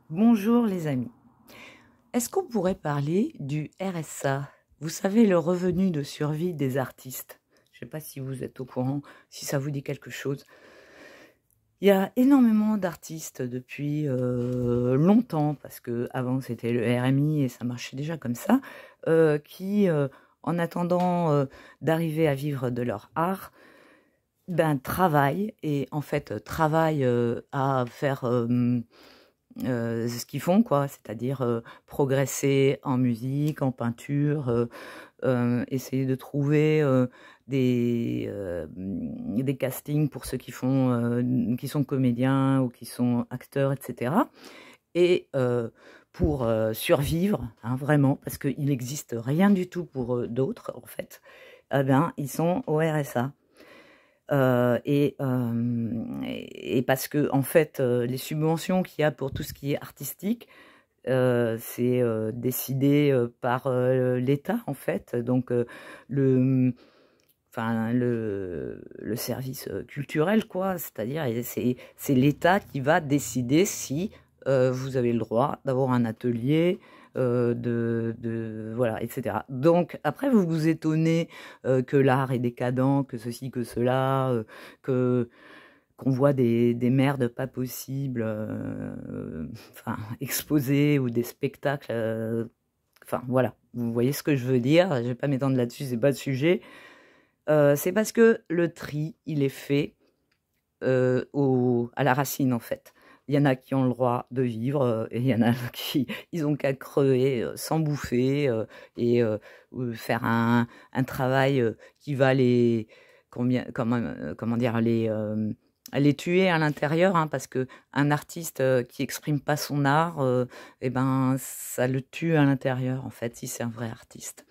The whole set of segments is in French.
Bonjour les amis. Est-ce qu'on pourrait parler du RSA? Vous savez, le revenu de survie des artistes. Je ne sais pas si vous êtes au courant, si ça vous dit quelque chose. Il y a énormément d'artistes depuis longtemps, parce que avant c'était le RMI et ça marchait déjà comme ça, qui, en attendant d'arriver à vivre de leur art, travaillent et en fait travaillent à faire ce qu'ils font, quoi, c'est-à-dire progresser en musique, en peinture, essayer de trouver des castings pour ceux qui sont comédiens ou qui sont acteurs, etc. Et pour survivre, hein, vraiment, parce qu'il n'existe rien du tout pour d'autres, en fait, eh bien, ils sont au RSA. Et parce que en fait, les subventions qu'il y a pour tout ce qui est artistique, c'est décidé par l'État en fait. Donc le, le service culturel quoi. C'est-à-dire c'est l'État qui va décider si vous avez le droit d'avoir un atelier. Voilà, etc. Donc après vous vous étonnez que l'art est décadent, que ceci, que cela, que qu'on voit des merdes pas possibles, exposées ou des spectacles, voilà, vous voyez ce que je veux dire. Je vais pas m'étendre là-dessus, c'est pas le sujet. C'est parce que le tri, il est fait à la racine en fait. Il y en a qui ont le droit de vivre et il y en a qui ils ont qu'à crever sans bouffer ou faire un travail qui va comment dire les tuer à l'intérieur, hein, parce que un artiste qui exprime pas son art, eh ben ça le tue à l'intérieur en fait si c'est un vrai artiste.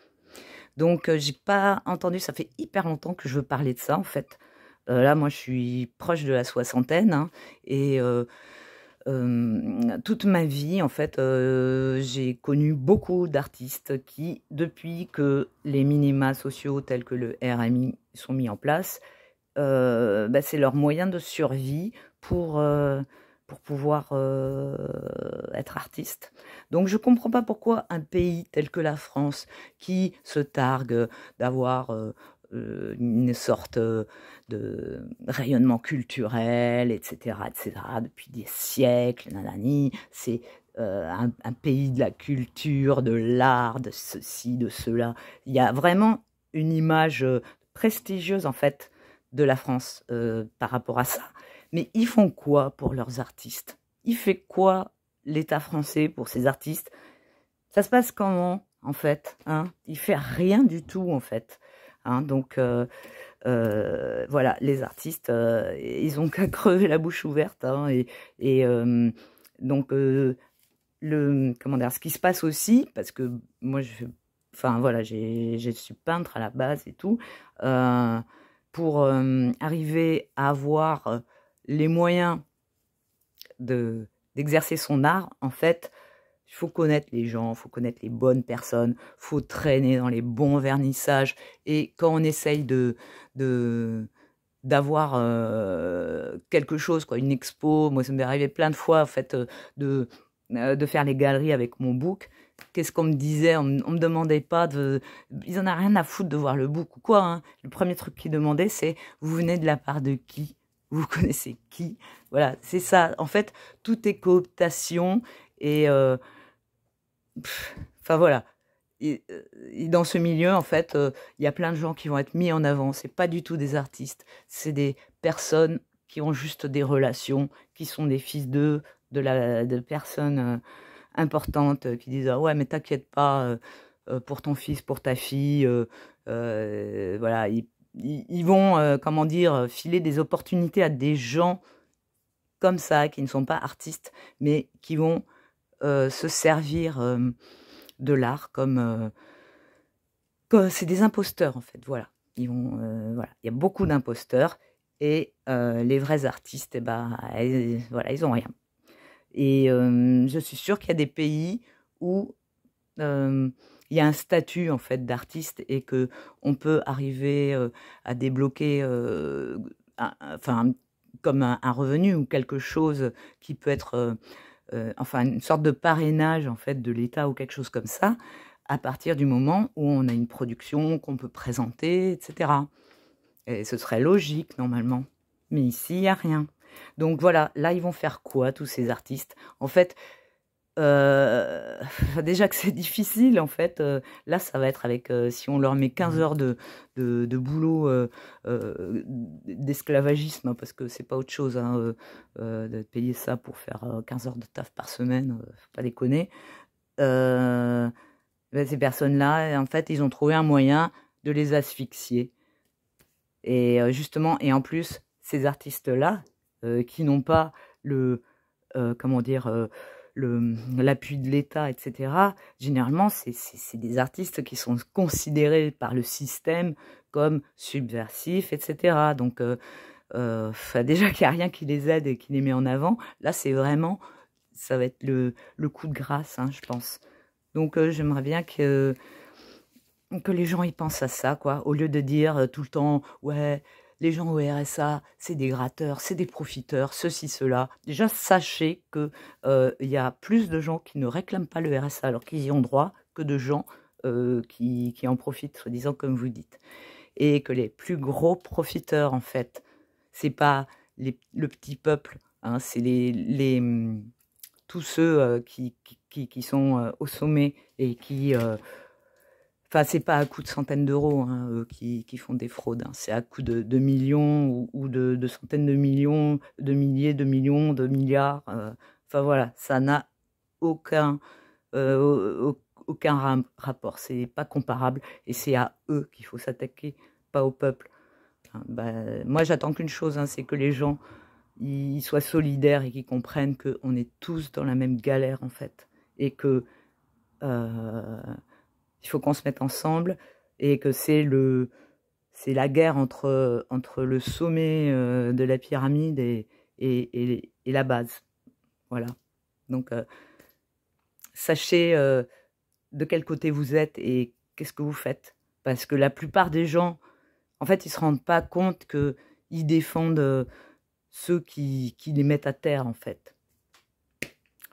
Donc j'ai pas entendu, ça fait hyper longtemps que je veux parler de ça en fait. Là, moi, je suis proche de la soixantaine, hein, et toute ma vie, en fait, j'ai connu beaucoup d'artistes qui, depuis que les minima sociaux tels que le RMI sont mis en place, c'est leur moyen de survie pour pouvoir être artiste. Donc je ne comprends pas pourquoi un pays tel que la France, qui se targue d'avoir une sorte de rayonnement culturel, etc., depuis des siècles, nanani, c'est un pays de la culture, de l'art, de ceci, de cela. Il y a vraiment une image prestigieuse, en fait, de la France par rapport à ça. Mais ils font quoi pour leurs artistes? Il fait quoi l'État français pour ses artistes? Ça se passe comment, en fait, hein? Il fait rien du tout, en fait. Hein, donc, voilà, les artistes, ils ont qu'à crever la bouche ouverte. Hein, et donc, comment dire, ce qui se passe aussi, parce que moi, voilà, je suis peintre à la base et tout, pour arriver à avoir les moyens d'exercer son art, en fait, il faut connaître les gens, il faut connaître les bonnes personnes, il faut traîner dans les bons vernissages. Et quand on essaye d'avoir quelque chose, quoi, une expo, moi ça m'est arrivé plein de fois en fait de faire les galeries avec mon book. Qu'est-ce qu'on me disait? On me demandait pas de... Ils en ont rien à foutre de voir le book ou quoi. Hein. Le premier truc qu'ils demandaient, c'est vous venez de la part de qui? Vous connaissez qui? Voilà, c'est ça. En fait, tout est cooptation et... enfin voilà. Et dans ce milieu, en fait, il y a plein de gens qui vont être mis en avant. C'est pas du tout des artistes, c'est des personnes qui ont juste des relations, qui sont des fils de personnes importantes qui disent ah ouais mais t'inquiète pas pour ton fils, pour ta fille, voilà, ils vont comment dire filer des opportunités à des gens comme ça qui ne sont pas artistes mais qui vont se servir de l'art comme c'est des imposteurs en fait, voilà. Voilà, il y a beaucoup d'imposteurs et les vrais artistes, voilà, ils ont rien. Et je suis sûre qu'il y a des pays où il y a un statut en fait d'artiste et que on peut arriver à débloquer, enfin, comme un revenu ou quelque chose qui peut être enfin une sorte de parrainage en fait de l'État ou quelque chose comme ça, à partir du moment où on a une production qu'on peut présenter, etc. Et ce serait logique normalement. Mais ici, il n'y a rien. Donc voilà, là, ils vont faire quoi, tous ces artistes? En fait, déjà que c'est difficile, en fait, là, ça va être avec, si on leur met 15 heures de boulot d'esclavagisme, parce que c'est pas autre chose, hein, de payer ça pour faire 15 heures de taf par semaine, faut pas déconner. Ben, ces personnes-là, en fait, ils ont trouvé un moyen de les asphyxier. Et justement, et en plus, ces artistes-là, qui n'ont pas le, comment dire, l'appui de l'État, etc., généralement, c'est des artistes qui sont considérés par le système comme subversifs, etc. Donc, déjà qu'il n'y a rien qui les aide et qui les met en avant, là, c'est vraiment, ça va être le coup de grâce, hein, je pense. Donc, j'aimerais bien que les gens y pensent à ça, quoi, au lieu de dire tout le temps, ouais, les gens au RSA, c'est des gratteurs, c'est des profiteurs, ceci, cela. Déjà, sachez que y a plus de gens qui ne réclament pas le RSA alors qu'ils y ont droit que de gens qui en profitent, soi-disant, comme vous dites. Et que les plus gros profiteurs, en fait, c'est pas le petit peuple, hein, c'est tous ceux qui sont au sommet et qui... Enfin, c'est pas à coup de centaines d'euros, hein, qui font des fraudes, hein. C'est à coup de millions ou de centaines de millions, de milliers de millions, de milliards. Enfin voilà, ça n'a aucun, aucun rapport. C'est pas comparable et c'est à eux qu'il faut s'attaquer, pas au peuple. Hein, ben, moi, j'attends qu'une chose, hein, c'est que les gens ils soient solidaires et qu'ils comprennent qu'on est tous dans la même galère en fait et que il faut qu'on se mette ensemble et que c'est la guerre entre le sommet de la pyramide et la base. Voilà. Donc, sachez de quel côté vous êtes et qu'est-ce que vous faites. Parce que la plupart des gens, en fait, ils ne se rendent pas compte qu'ils défendent ceux qui les mettent à terre, en fait.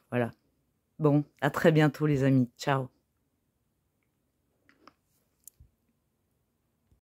Voilà. Bon, à très bientôt les amis. Ciao.